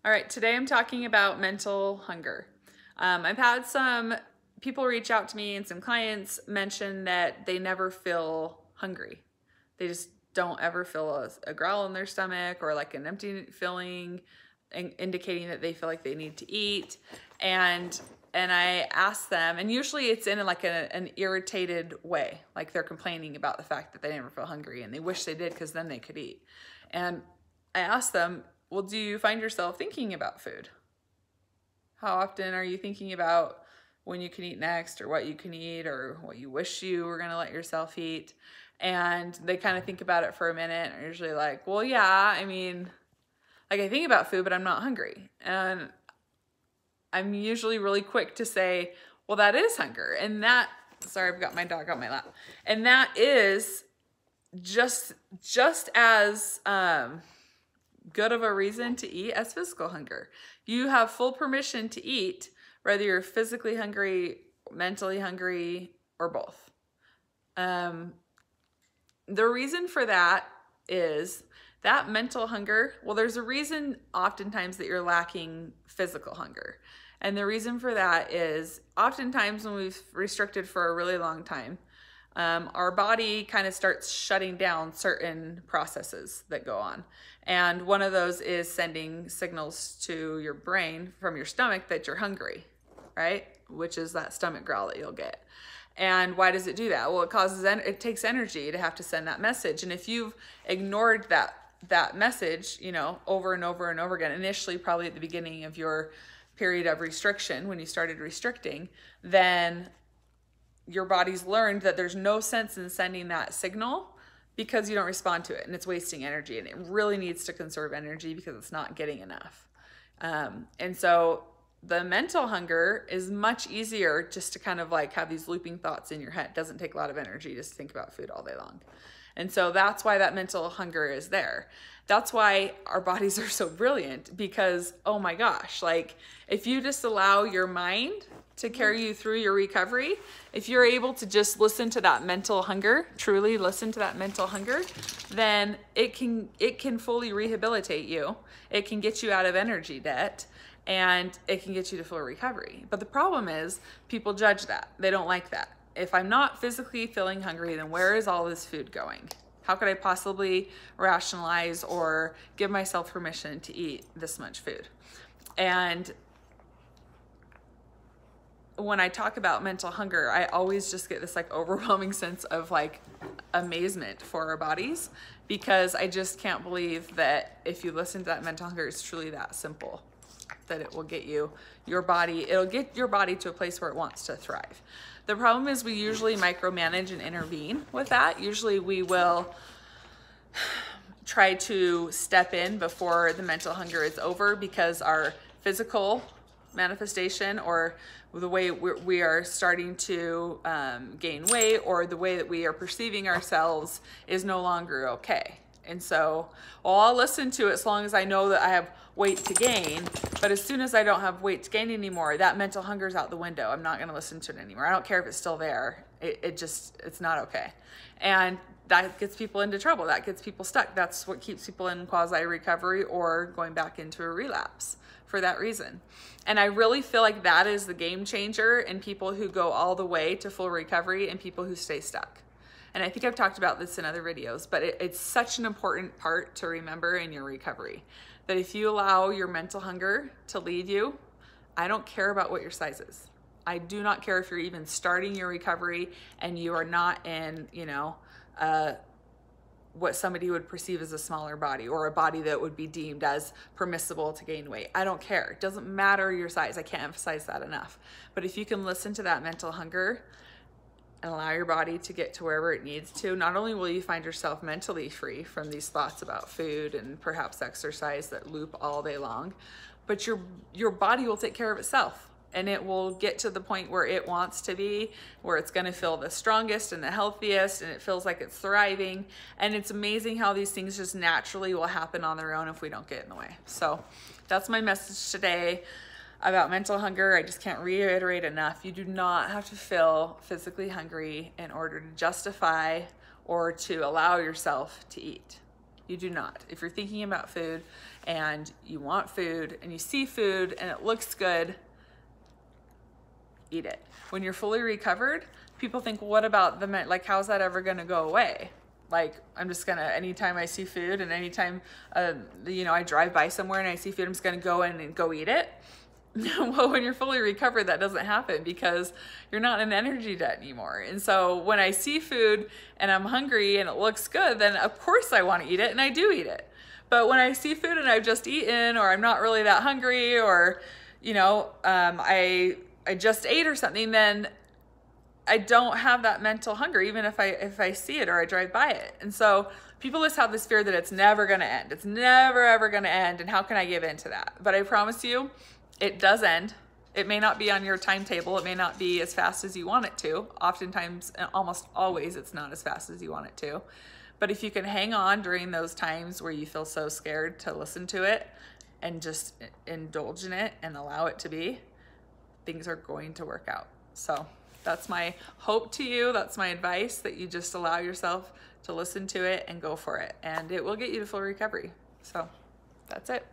All right, today I'm talking about mental hunger. I've had some people reach out to me and some clients mention that they never feel hungry. They just don't ever feel a growl in their stomach or like an empty feeling, indicating that they feel like they need to eat. And I ask them, and usually it's in like an irritated way, like they're complaining about the fact that they never feel hungry and they wish they did because then they could eat. And I ask them, well, do you find yourself thinking about food? How often are you thinking about when you can eat next, or what you can eat, or what you wish you were going to let yourself eat? And they kind of think about it for a minute and are usually like, well, yeah, I mean, like I think about food, but I'm not hungry. And I'm usually really quick to say, well, that is hunger. And that, sorry, I've got my dog on my lap. And that is just as good of a reason to eat as physical hunger. You have full permission to eat, whether you're physically hungry, mentally hungry, or both. The reason for that is that mental hunger, well, there's a reason oftentimes that you're lacking physical hunger. And the reason for that is oftentimes when we've restricted for a really long time, our body kind of starts shutting down certain processes that go on. And one of those is sending signals to your brain from your stomach that you're hungry, right? Which is that stomach growl that you'll get. And why does it do that? Well, it takes energy to have to send that message. And if you've ignored that message, you know, over and over and over again, initially probably at the beginning of your period of restriction, when you started restricting, then your body's learned that there's no sense in sending that signal because you don't respond to it and it's wasting energy, and it really needs to conserve energy because it's not getting enough. And so the mental hunger is much easier just to kind of like have these looping thoughts in your head. It doesn't take a lot of energy just to think about food all day long. And so that's why that mental hunger is there. That's why our bodies are so brilliant, because, oh my gosh, like if you just allow your mind to carry you through your recovery, if you're able to just listen to that mental hunger, truly listen to that mental hunger, then it can fully rehabilitate you. It can get you out of energy debt, and it can get you to full recovery. But the problem is people judge that. They don't like that. If I'm not physically feeling hungry, then where is all this food going? How could I possibly rationalize or give myself permission to eat this much food? And when I talk about mental hunger, I always just get this like overwhelming sense of like amazement for our bodies, because I just can't believe that if you listen to that mental hunger, it's truly that simple, that it will get it'll get your body to a place where it wants to thrive. The problem is we usually micromanage and intervene with that. Usually we will try to step in before the mental hunger is over, because our physical manifestation, or the way we are starting to gain weight, or the way that we are perceiving ourselves, is no longer okay. And so, well, I'll listen to it as long as I know that I have weight to gain. But as soon as I don't have weight to gain anymore, that mental hunger is out the window. I'm not going to listen to it anymore. I don't care if it's still there. It's not okay. And that gets people into trouble. That gets people stuck. That's what keeps people in quasi recovery or going back into a relapse for that reason. And I really feel like that is the game changer in people who go all the way to full recovery and people who stay stuck. And I think I've talked about this in other videos, but it's such an important part to remember in your recovery, that if you allow your mental hunger to lead you, I don't care about what your size is. I do not care if you're even starting your recovery and you are not in, what somebody would perceive as a smaller body, or a body that would be deemed as permissible to gain weight. I don't care. It doesn't matter your size. I can't emphasize that enough. But if you can listen to that mental hunger and allow your body to get to wherever it needs to, not only will you find yourself mentally free from these thoughts about food and perhaps exercise that loop all day long, but your body will take care of itself. And it will get to the point where it wants to be, where it's going to feel the strongest and the healthiest, and it feels like it's thriving. And it's amazing how these things just naturally will happen on their own if we don't get in the way. So that's my message today about mental hunger. I just can't reiterate enough. You do not have to feel physically hungry in order to justify or to allow yourself to eat. You do not. If you're thinking about food and you want food and you see food and it looks good, eat it. When you're fully recovered, people think, well, what about like, how's that ever gonna go away? Like, I'm just gonna, anytime I see food and anytime, I drive by somewhere and I see food, I'm just gonna go in and go eat it. Well, when you're fully recovered, that doesn't happen because you're not in energy debt anymore. And so when I see food and I'm hungry and it looks good, then of course I want to eat it, and I do eat it. But when I see food and I've just eaten, or I'm not really that hungry, or I just ate or something, then I don't have that mental hunger, even if I see it or I drive by it. And so people just have this fear that it's never going to end. It's never ever going to end, and how can I give in to that? But I promise you, it does end. It may not be on your timetable. It may not be as fast as you want it to. Oftentimes, and almost always, it's not as fast as you want it to. But if you can hang on during those times where you feel so scared to listen to it and just indulge in it and allow it to be, things are going to work out. So that's my hope to you. That's my advice, that you just allow yourself to listen to it and go for it. And it will get you to full recovery. So that's it.